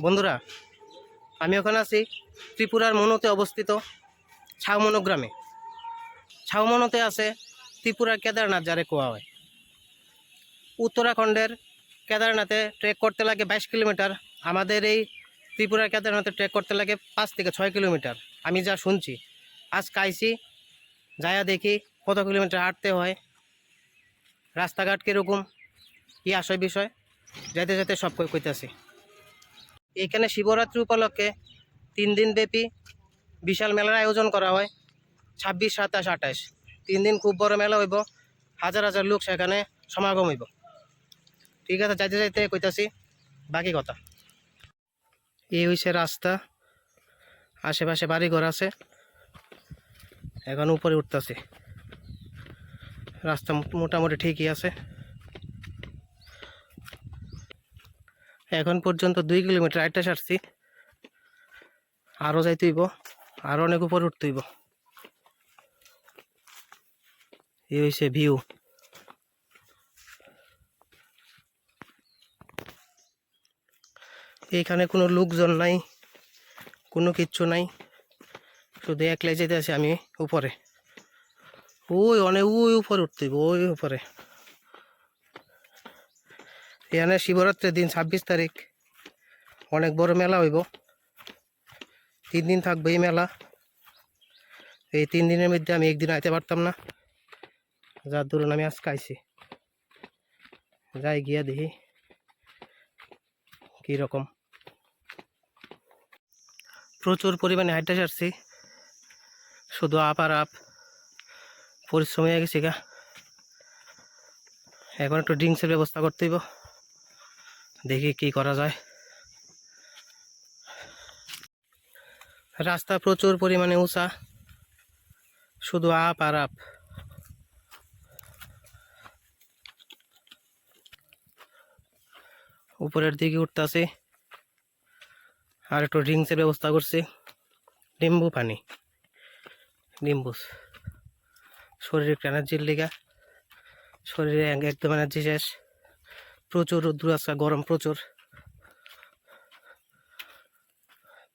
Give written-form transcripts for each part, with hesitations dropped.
বন্ধুরা, আমি ওখানে আছি ত্রিপুরার মনোতে অবস্থিত ছাউমনো গ্রামে। ছাউমনোতে আছে ত্রিপুরার কেদারনাথ যারে কোয়া হয়। উত্তরাখণ্ডের কেদারনাথে ট্রেক করতে লাগে 22 কিলোমিটার। আমাদের এই ত্রিপুরার কেদারনাথে ট্রেক করতে লাগে 5 থেকে 6 কিলোমিটার। আমি যা শুনছি, আজ কাইছি যায়া দেখি কত কিলোমিটার হাঁটতে হয়, রাস্তাঘাট কীরকম, কি আসয় বিষয়, যেতে যেতে সব কইতেছি। এখানে শিবরাত্রি উপলক্ষে 3 দিন ব্যাপী বিশাল মেলার আয়োজন করা হয়। 26, 27, 28 3 দিন খুব বড় মেলা হইব। হাজার হাজার লোক সেখানে সমাগম হইব। ঠিক আছে, যাইতে যাইতে কইতাছি বাকি কথা। এই হইছে রাস্তা, আশেপাশে বাড়িঘর আছে। এখন উপরে উঠতেছি। রাস্তা মোটামুটি ঠিকই আছে। এখন পর্যন্ত 2 কিলোমিটার হাইটে সারছি, আরও যাইতে হইব, আরও অনেক উপরে উঠতে হইব। এই হইছে ভিউ। এইখানে কোনো লোকজন নাই, কোনো কিচ্ছু নাই, শুধু একলাই যেতে আছে আমি উপরে। ওই অনেক ওই উপরে উঠতে হইব, ওই উপরে। এখানে শিবরাত্রির দিন 26 তারিখ অনেক বড় মেলা হইব। 3 দিন থাকবে এই মেলা। এই 3 দিনের মধ্যে আমি একদিন আইতে পারতাম না, যার দরুন আমি আজকে আইছি। যাই গিয়া দেখি কীরকম। প্রচুর পরিমাণে হাইটে সারছি, শুধু আপ আর আপ, পরিশ্রম হয়ে গেছি গা। এখন একটু ড্রিঙ্কসের ব্যবস্থা করতে হইব, দেখি কি করা যায়। রাস্তা প্রচুর পরিমাণে উঁচা, শুধু আপ আর আপ। উপরের দিকে উঠতেছি, আর একটু ড্রিঙ্কসের ব্যবস্থা করছি। নিম্বু পানি, নিম্বুস, শরীরে একটু এনার্জির লিগা। শরীরে একদম এনার্জি শেষ। প্রচুর রোদ্দুর আছে, গরম প্রচুর।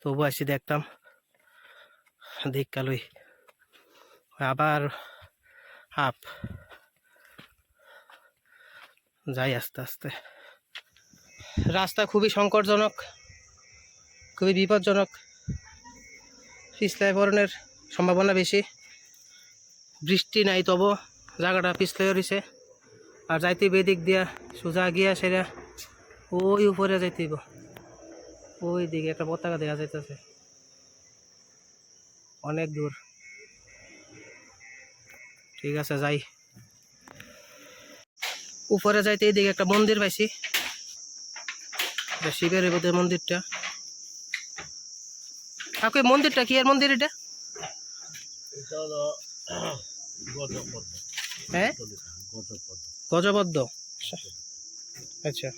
তবু আসি দেখতাম, দেখ কালই আবার আপ যাই আস্তে আস্তে। রাস্তা খুবই সংকটজনক, খুবই বিপজ্জনক, পিছলাই পড়নের সম্ভাবনা বেশি। বৃষ্টি নাই তবু জায়গাটা পিছলাই রয়েছে। আর যাইতে বেদিক দিয়া সোজা গিয়া সেরা ওই উপরে যাইতেইব। ওই দিকে একটা পতাকা দেখা যাইতেছে, অনেক দূর। ঠিক আছে, যাই। উপরে যাইতে এইদিকে একটা মন্দির পাইছি, শিবের বোধহয় মন্দিরটা। কাকু মন্দিরটা কি এর মন্দির এটা? হ্যাঁ, গজপদ্ম। আচ্ছা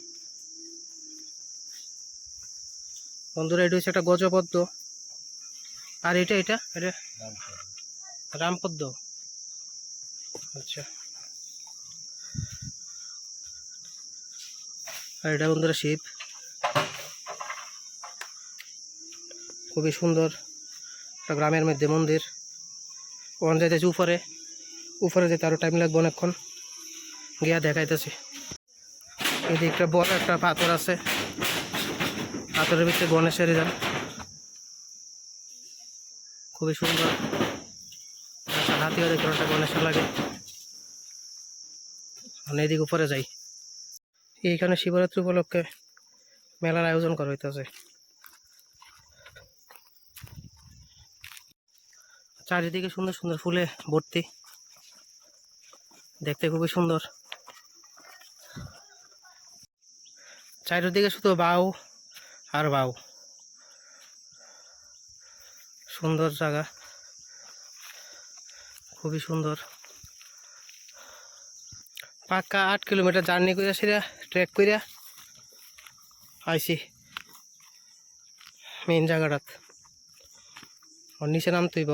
বন্ধুরা, এটা হচ্ছে একটা গজপদ্ম। আর এটা এটা এটা রামপদ্ম। আচ্ছা, আর এটা বন্ধুরা শিব। খুবই সুন্দর একটা গ্রামের মধ্যে মন্দির। ওখানে যাইতেছি উপরে, উপরে যেতে আরও টাইম লাগবে অনেকক্ষণ। গিয়া দেখাইতেছি। এদিকে একটা বড় একটা পাথর আছে, পাথরের ভিতরে গণেশের যান, খুবই সুন্দর। একটা হাতিও দেখুন, একটা গণেশ লাগে। এদিকে উপরে যাই। এইখানে শিবরাত্রি উপলক্ষে মেলার আয়োজন করা হইতেছে। চারিদিকে সুন্দর সুন্দর ফুলে ভর্তি, দেখতে খুবই সুন্দর। চারিদিকে শুধু বাউ আর বাউ, সুন্দর জায়গা, খুবই সুন্দর। পাক্কা 8 কিলোমিটার জার্নি করে সেরা ট্রেক করে আইছি মেইন জায়গাটাত। ওর নিচে নামতেইব,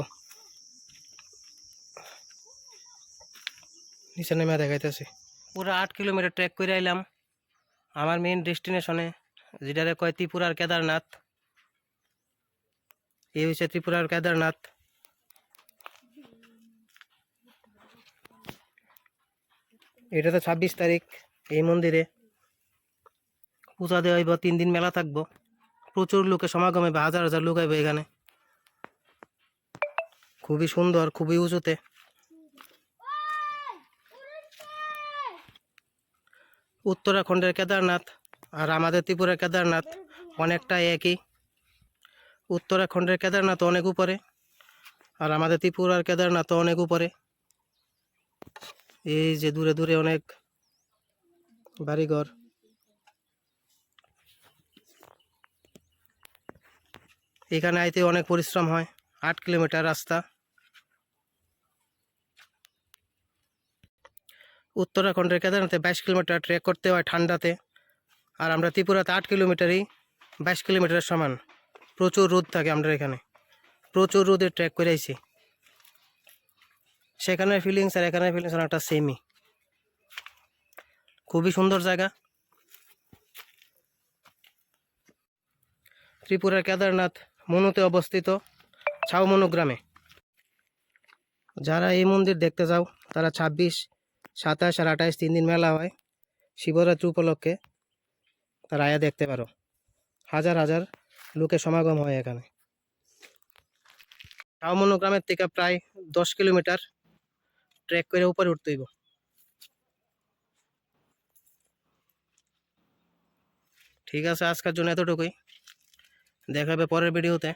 নিচে নেমে দেখাইতেছি। পুরো 8 কিলোমিটার ট্রেক করে আইলাম আমার মেইন ডেস্টিনেশনে যেটারে কয় ত্রিপুরার কেদারনাথ। এই হচ্ছে ত্রিপুরার কেদারনাথ। এটা তো 26 তারিখ। এই মন্দিরে পূজা দেওয়া হইব, 3 দিন মেলা থাকবো। প্রচুর লোকের সমাগম হইবে, হাজার হাজার লোক হইবে এখানে। খুবই সুন্দর, খুবই উঁচুতে। উত্তরাখণ্ডের কেদারনাথ আর আমাদের ত্রিপুরার কেদারনাথ অনেকটা একই। উত্তরাখণ্ডের কেদারনাথ অনেক উপরে, আর আমাদের ত্রিপুরার কেদারনাথ অনেক উপরে। এই যে দূরে দূরে অনেক বাড়িঘর। এখানে আইতে অনেক পরিশ্রম হয়, 8 কিলোমিটার রাস্তা। উত্তরাখণ্ডের কেদারনাথে 22 কিলোমিটার ট্রেক করতে হয় ঠান্ডাতে, আর আমরা ত্রিপুরাতে 8 কিলোমিটারই 22 কিলোমিটারের সমান। প্রচুর রোদ থাকে আমরা এখানে, প্রচুর রোদে ট্রেক করে আইছি। সেখানের ফিলিংস আর এখানের ফিলিংস অনেকটা সেমই। খুবই সুন্দর জায়গা। ত্রিপুরার কেদারনাথ মনুতে অবস্থিত, ছাউমনু গ্রামে। যারা এই মন্দির দেখতে যাও তারা 26, 27 আর 28 3 দিন মেলা হয় শিবরাত্রি উপলক্ষে, তারা আয়া দেখতে পারো। হাজার হাজার লোকের সমাগম হয় এখানে। ছাউমনু গ্রামের থেকে প্রায় 10 কিলোমিটার ট্রেক করে উপরে উঠতে হইব। ঠিক আছে, আজকের জন্য এতটুকুই। দেখা হবে পরের ভিডিওতে।